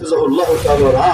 হাফিজাহুল্লাহ তাআলা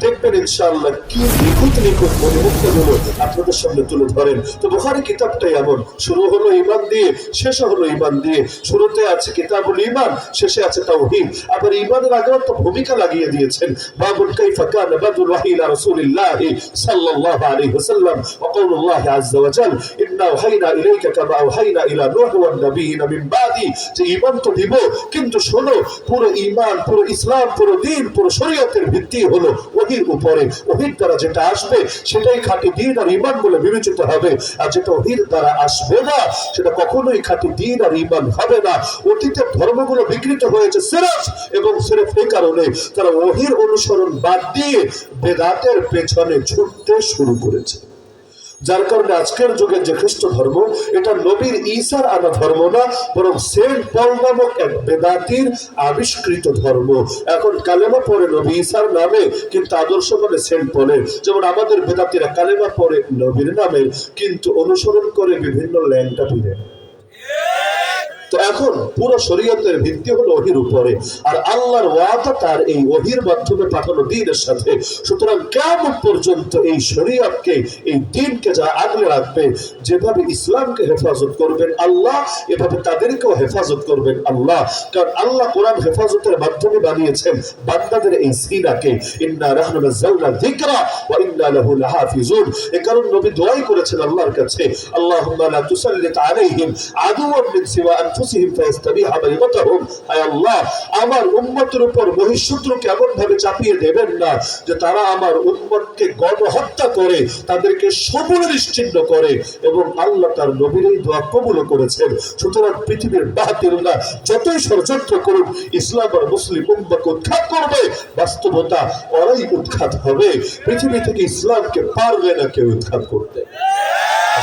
দেখবেন ইনশাআল্লাহ কি নিখুঁত নিখুঁত মনোমুগ্ধগুলো আপনাদের সামনে তুলে ধরেন। তো বুখারী কিতাবটাই এমন, শুরু হলো ঈমান দিয়ে, শেষ হলো ঈমান দিয়ে। শুরুতে আছে কিতাবুল ঈমান, শেষে আছে তাওহীদ। আবার ঈমানের আগেও তো ভূমিকা লাগিয়ে দিয়েছেন, বাবুল কাইফা কানা বাদুল ওয়াহী ইলা রাসূলিল্লাহ সাল্লাল্লাহু আলাইহি ওয়াসাল্লাম ওয়া কাউলুল্লাহি আযজা ওয়া জাল ইন্না ওয়াহাইনা ইলাইকা কামা ওয়াহাইনা ইলা নূহ ওয়ান নাবিয়িনা মিন বাদি। যে ঈমান তো দিব, কিন্তু শোনো, পুরো ঈমান, পুরো ইসলাম, পুরো দ্বীন, পুরো শরীয়তের ভিত্তি হলো ওহীর উপরে। ওহীর দ্বারা যেটা আসবে সেটাই খাঁটি দ্বীন আর ঈমান বলে বিবেচিত হবে, আর যেটা ওহীর দ্বারা আসবে না সেটা কখনোই খাঁটি দ্বীন আর ঈমান হবে না। অতীতের ধর্মগুলো বিকৃত হয়েছে সিরফ এবং সিরফ এই কারণে তারা ওহীর অনুসরণ বাদ দিয়ে বেদাতের পেছনে ছুটতে শুরু করেছে। যার কারণে আজকের যুগের যে খ্রিস্ট ধর্ম, এটা নবীর ঈসার আনা ধর্ম না, বরং সেন্ট পল নামক এক বেদাতির আবিষ্কৃত ধর্ম। এখন কালেমা পড়ে নবী ঈসার নামে, কিন্তু আদর্শ মানে সেন্ট পলের। যেমন আমাদের বেদাতিরা কালেমা পড়ে নবীর নামে, কিন্তু অনুসরণ করে বিভিন্ন ল্যাংটা পীরের। তো এখন পুরো শরীয়তের ভিত্তি হলো ওহীর উপরে, আর আল্লাহর ওয়াদা তার এই ওহীর মাধ্যমে পাঠানো দ্বীনের সাথে। সুতরাং কিয়ামত পর্যন্ত এই শরীয়তকে, এই দ্বীনকে যারা আগলে রাখবে, যেভাবে ইসলামকে হেফাজত করবেন আল্লাহ, এভাবে তাদেরকেও হেফাজত করবেন আল্লাহ। কারণ আল্লাহ কোরআন হেফাজতের মাধ্যমে বানিয়েছেন বান্দাদের এই সিনাকে, ইন্না নাহনু নাযালনা যিকরা ওয়া ইন্না লাহু লাহাফিজুন। এই কারণে নবী দোয়াই করেছেন আল্লাহর কাছে, আল্লাহুম্মা লা তুসাল্লিত আলাইহিম আদুওয়ান মিন সিওয়া আমার উম্মতের উপর বহিঃশত্রুকে এমন ভাবে চাপিয়ে দেবেন না যে তারা আমার উম্মতকে গণহত্যা করে, তাদেরকে সমূলে নিশ্চিহ্ন করে। এবং আল্লাহ তার নবীর এই দোয়া কবুল করেছেন। সুতরাং পৃথিবীর বাতিলরা যতই ষড়যন্ত্র করুক, ইসলাম আর মুসলিম উম্মতকে উৎখাত করবে, বাস্তবতা ওরাই উৎখাত হবে। পৃথিবী থেকে ইসলামকে পারবে না কেউ উৎখাত করতে।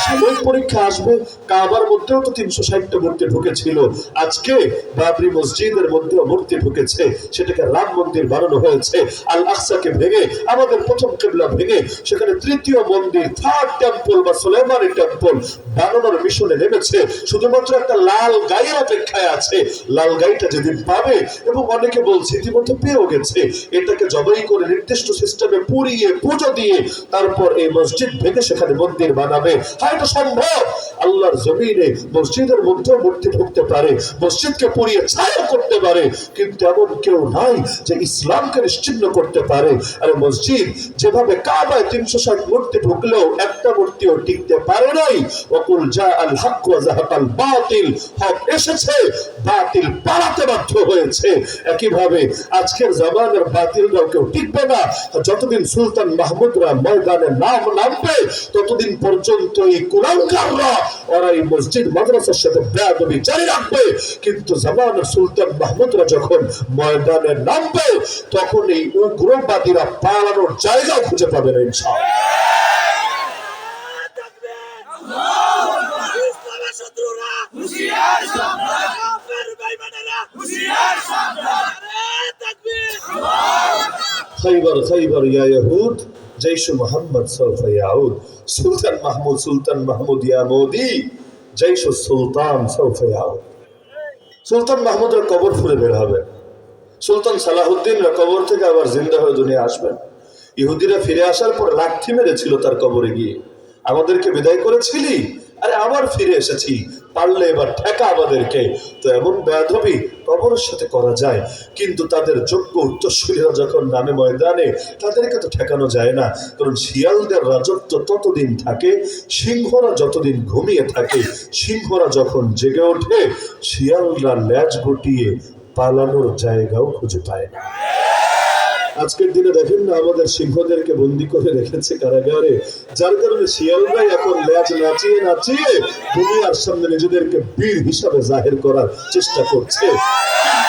সাময়িক পরীক্ষা আসবে। কাবার মধ্যেও তো 360টা মূর্তি ঢুকেছিল, আজকে বাবরি মসজিদের মধ্যেও মূর্তি ঢুকেছে, সেটাকে রাম মন্দির বানানো হয়েছে। আল আকসাকে ভেঙে, আমাদের প্রথম কিবলা ভেঙে, সেখানে তৃতীয় মন্দির, থার্ড টেম্পল বা সুলাইমানি টেম্পল বানানোর মিশনে নেমেছে। শুধুমাত্র একটা লাল গাইয়ের অপেক্ষায় আছে। লাল গাইটা যেদিন পাবে, এবং অনেকে বলছে ইতিমধ্যে পেয়েও গেছে, এটাকে জবাই করে নির্দিষ্ট সিস্টেমে পুড়িয়ে পুজো দিয়ে তারপর এই মসজিদ ভেঙে সেখানে মন্দির বানাবে। হ্যাঁ, এটা সম্ভব। আল্লাহর জমিনে মসজিদের মধ্যেও মূর্তি ঢুকতে পারে, মসজিদকে পুড়িয়ে ছায়া করতে পারে, কিন্তু এমন কেউ নাই যে ইসলামকে নিশ্চিহ্ন করতে পারে। আর মসজিদ যেভাবে কাবায় 360 মূর্তি ঢুকলেও একটা মূর্তিও টিকতে পারে নাই। ওয়াকুল জাআল হক ওয়া যাহাকাল বাতিল, হক এসেছে, বাতিল পালাতে বাধ্য হয়েছে। একইভাবে আজকের জামানার বাতিলরাও কেউ টিকবে না। যতদিন সুলতান মাহমুদরা ময়দানে নামবে, ততদিন পর্যন্ত এই কুলাঙ্গাররা ওরা এই মসজিদ মাদ্রাসার সাথে বেয়াদবি জারি রাখবে। কিন্তু জামানার সুলতান মাহমুদরা যখন ময়দানে নামবে, তখন এই উগ্রবাদীরা পালানোর জায়গা খুঁজে পাবে না ইনশাআল্লাহ। খাইবার খাইবার ইয়া ইয়াহুদ, জৈশ মোহাম্মদ সৌফা ইয়াউদ। সুলতান মাহমুদ ইয়া মোদি, জৈশ সুলতান সৌফা ইয়াউদ। সুলতান মাহমুদের কবর ফুলে বের হবে, সুলতান সালাহুদ্দিনরা কবর থেকে আবার জিন্দা হয়ে দুনিয়া আসবেন। ইহুদিরা ফিরে আসার পর লাঠি মেরেছিল তার কবরে গিয়ে, আমাদেরকে বিদায় করেছিলি, আরে আবার ফিরে এসেছি, পারলে এবার ঠেকা আমাদেরকে। তো এমন বেয়াদবি কবরের সাথে করা যায়, কিন্তু তাদের যোগ্য উত্তরসূরিরা যখন নামে ময়দানে, তাদেরকে তো ঠেকানো যায় না। কারণ শিয়ালদের রাজত্ব ততদিন থাকে, সিংহরা যতদিন ঘুমিয়ে থাকে। সিংহরা যখন জেগে ওঠে, শিয়ালরা ল্যাজ গুটিয়ে পালানোর জায়গাও খুঁজে পায় না। আজকের দিনে দেখেন না, আমাদের সিংহদেরকে বন্দী করে রেখেছে কারাগারে, যার কারণে শিয়ালরাই এখন ল্যাজ নাচিয়ে নাচিয়ে দুনিয়ার সামনে নিজেদেরকে বীর হিসাবে জাহির করার চেষ্টা করছে।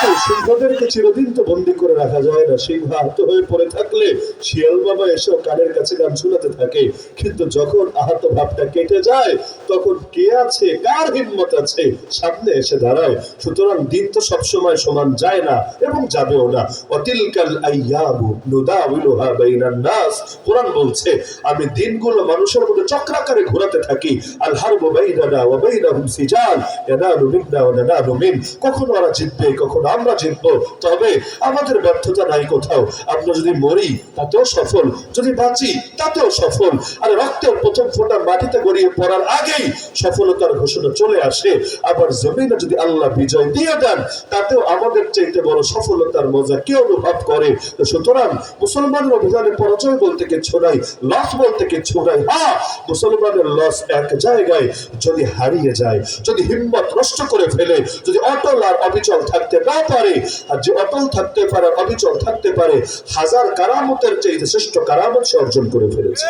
কিন্তু সিংহদেরকে চিরদিন তো বন্দী করে রাখা যায় না। সিংহ আহত হয়ে পড়ে থাকলে শিয়াল বাবা এসেও কানের কাছে গান শোনাতে থাকে, কিন্তু যখন আহত ভাবটা কেটে যায়, তখন কে আছে, কার হিম্মত আছে সামনে এসে দাঁড়ায়। সুতরাং দিন তো সবসময় সমান যায় না এবং যাবেও না। অতিলকাল আইয়াম আইয়ামু নুদাউলুহা বাইনান নাস। কুরআন বলছে আমি দিনগুলো মানুষের মধ্যে চক্রাকারে ঘোরাতে থাকি। আল হারবু বাইনানা ওয়া বাইনাহুম সিজাল ইয়ানালু মিন্না ওয়া নানালু মিন। কখনো ওরা জিতবে, কখনো আমরা জিতবো, তবে আমাদের ব্যর্থতা নাই কোথাও। আমরা যদি মরি তাতেও সফল, যদি বাঁচি তাতেও সফল। আর রক্তের প্রথম ফোঁটা মাটিতে গড়িয়ে পড়ার আগেই সফলতার ঘোষণা চলে আসে। আবার জমিনে যদি আল্লাহ বিজয় দিয়ে দেন তাতেও আমাদের চাইতে বড় সফলতার মজা কে অনুভব করে? তো সুতরাং মুসলমানের অভিযানে পরাজয় বলতে কিছু নাই, লস বলতে কিছু নাই। হ্যাঁ, মুসলমানের লস এক জায়গায়, যদি হারিয়ে যায়, যদি হিম্মত নষ্ট করে ফেলে, যদি অটল আর অবিচল থাকতে না পারে। আর যে অটল থাকতে পারে, অবিচল থাকতে পারে, হাজার কারামতের চাইতে শ্রেষ্ঠ কারামত সে অর্জন করে ফেলেছে।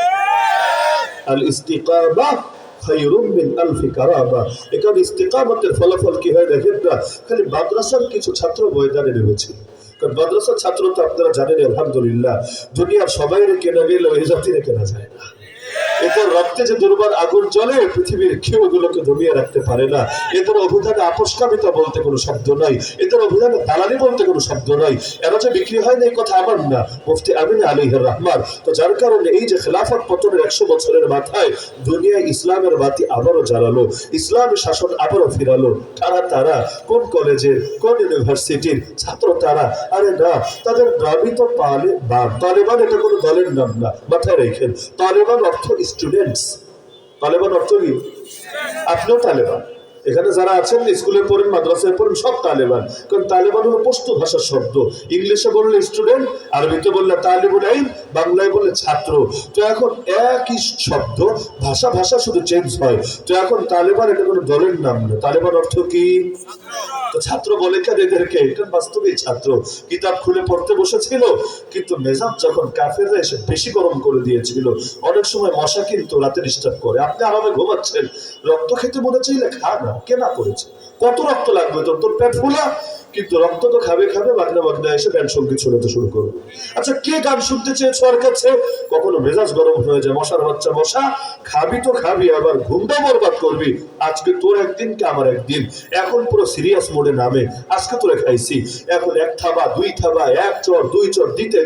আল ইস্তিকামা খায়রুম মিন আলফি কারামা। এখানে ইস্তিকামতের ফলাফল কি হয় দেখেন না, খালি মাদ্রাসার কিছু ছাত্র ময়দানে নেমেছে। কারণ মাদ্রাসার ছাত্র তো আপনারা জানেন আলহামদুলিল্লাহ দুনিয়ার সবাই কেনা গেলে ওই জাতিরে কেনা যায় না। এদের রক্তে যে দুর্বার আগুন জ্বলে পৃথিবীর কেউ এগুলোকে দমিয়ে রাখতে পারে না। এদের অভিধানে আপোষকামিতা বলতে কোনো শব্দ নাই, এদের অভিধানে দালালি বলতে কোনো শব্দ নাই। এরা যে বিক্রি হয় না এই কথা আমার না, মুফতি আমিন আলাইহির রহমান। তো যার কারণে এই যে খেলাফত পতনের 100 বছরের মাথায় দুনিয়ায় ইসলামের বাতি আবারও জ্বালালো, ইসলামের শাসন আবারও ফিরালো। তারা কোন কলেজের, কোন ইউনিভার্সিটির ছাত্র তারা? আরে না, তাদের নামই তো তালেবান। এটা কোনো দলের নাম না, মাথায় রেখেন। তালেবান অর্থ স্টুডেন্টস। তালেবান অর্থ কি? আপনিও তালেবান। এখানে যারা আছেন স্কুলে পড়েন, মাদ্রাসায় পড়েন, সব তালেবান। কারণ তালেবান হলো পশতু ভাষার শব্দ। ইংলিশে বললে স্টুডেন্ট, আরবিতে বললে তালিবুল ইলম, বাংলায় বললে ছাত্র। তো এখন একই শব্দ, ভাষা শুধু চেঞ্জ হয়। তো এখন তালেবান এটা কোনো দলের নাম না। তালেবান অর্থ কি? তো ছাত্র বলে কেন এদেরকে? এটা বাস্তবেই ছাত্র। কিতাব খুলে পড়তে বসেছিল, কিন্তু মেজাজ যখন কাফেররা এসে বেশি গরম করে দিয়েছিল। অনেক সময় মশা কিন্তু রাতে ডিস্টার্ব করে। আপনি আরামে ঘুমাচ্ছেন, রক্ত খেতে মনে চাইলে খা না, কেনা করেছে? কত রক্ত লাগবে তোর পেট ফুলা? কিন্তু রক্ত তো খাবে বাগনা এসে ব্যান্ড সঙ্গীত শোনাতে শুরু করবে। আচ্ছা, কে গান শুনতে চেয়েছো ওর কাছে? কখনো মেজাজ গরম হয়ে যায়, মশার বাচ্চা মশা, খাবি তো খাবি, আবার ঘুমটা বরবাদ করবি। আজকে তোর একদিন কে আমার একদিন। এখন পুরো সিরিয়াস মোডে নামে, আজকে তোরে খাইছি। এখন এক থাবা, দুই থাবা, এক চর, দুই চর দিতে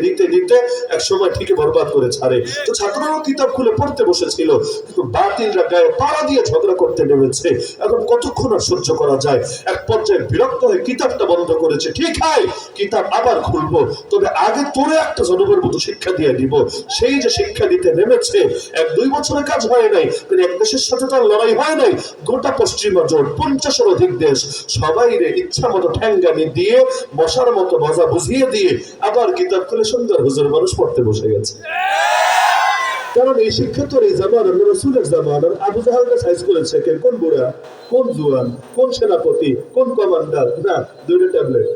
এক সময় ঠিকই বরবাদ করে ছাড়ে। তো ছাত্ররাও কিতাব খুলে পড়তে বসেছিল, কিন্তু বাতিলরা গায়ে পাড়া দিয়ে ঝগড়া করতে নেমেছে। এখন কতক্ষণ আর সহ্য করা যায়? এক পর্যায়ে বিরক্ত হয়ে কিতাবটা বন্ধ করেছে। ঠিক হয়, কিতাব আবার খুলবো, তবে আগে তোরে একটা জনগণের মতো শিক্ষা দিয়ে দিব। সেই যে শিক্ষা দিতে নেমেছে, 1-2 বছরের কাজ হয় নাই, কিন্তু এক দেশের সাথে তার লড়াই হয় নাই। গোটা পশ্চিমা জোট, 50-এর অধিক দেশ, সবাই রে ইচ্ছা মতো ঠ্যাঙ্গানি দিয়ে, মশার মতো মজা বুঝিয়ে দিয়ে আবার কিতাব খুলে সুন্দর হুজুর মানুষ পড়তে বসে গেছে। কারণ এই শিক্ষা তো এই জামানার রাসূলের জামানার আবু জাহেলকে সাইজ করেছে কে? কোন বুড়া, কোন জুয়ান, কোন সেনাপতি, কোন কমান্ডার? না, দুইটা ট্যাবলেট।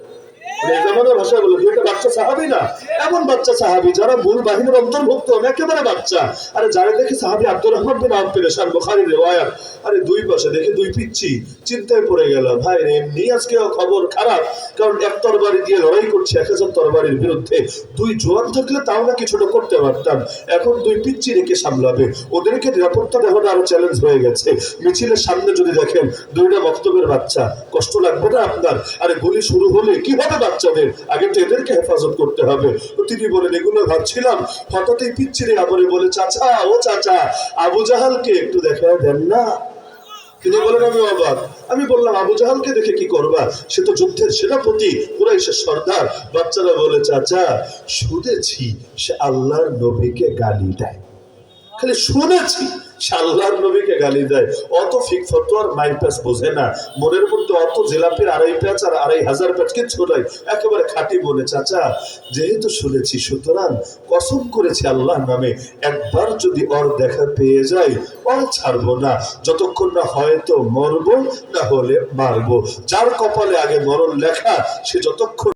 জামানার ভাষা বলে দুইটা বাচ্চা সাহাবী না, এমন বাচ্চা সাহাবী যারা মূল বাহিনীর অন্তর্ভুক্ত, একেবারে বাচ্চা। আরে যারা দেখে সাহাবী আব্দুর রহমান বিন আওফ পেরেশান, বুখারীর রিওয়ায়াত। আরে দুই পাশে দেখে দুই পিচ্চি, চিন্তায় পড়ে গেল। ভাই রে, এমনি আজকে খবর খারাপ, কারণ এক তরবারি দিয়ে লড়াই করছে 1000 তরবারির বিরুদ্ধে। দুই জোয়ান থাকলে তাও না কিছুটা করতে পারতাম, এখন দুই পিচ্চি রেখে সামলাবে। ওদেরকে নিরাপত্তা দেওয়া আরো চ্যালেঞ্জ হয়ে গেছে। মিছিলের সামনে যদি দেখেন দুইটা বক্তব্যের বাচ্চা, কষ্ট লাগবে না আপনার? আরে গুলি শুরু হলে কি হবে বাচ্চাদের? আগে তো এদেরকে হেফাজত করতে হবে। তো তিনি বলেন এগুলো ভাবছিলাম, হঠাৎই পিচ্ছিরে আবরে বলে, চাচা ও চাচা, আবু জাহালকে একটু দেখা দেন না। তিনি বলেন আমি অবাক। আমি বললাম আবু জাহালকে দেখে কি করবা? সে তো যুদ্ধের সেনাপতি, কুরাইশের সর্দার। বাচ্চারা বলে, চাচা শুনেছি সে আল্লাহর নবীকে গালি দেয়। খালি শুনেছি সে আল্লাহর নবীকে গালি দেয়। অত ফিক ফতোয়ার মাইপাস বোঝে না, মনের মধ্যে অত জিলাপির 2.5 প্যাচ আর 2500 প্যাচ কিচ্ছু নাই, একেবারে খাঁটি মনে। চাচা যেহেতু শুনেছি, সুতরাং কসম করেছি আল্লাহর নামে, একবার যদি ওর দেখা পেয়ে যাই ওর ছাড়বো না, যতক্ষণ না হয়তো মরবো, না হলে মারবো। যার কপালে আগে মরণ লেখা, সে যতক্ষণ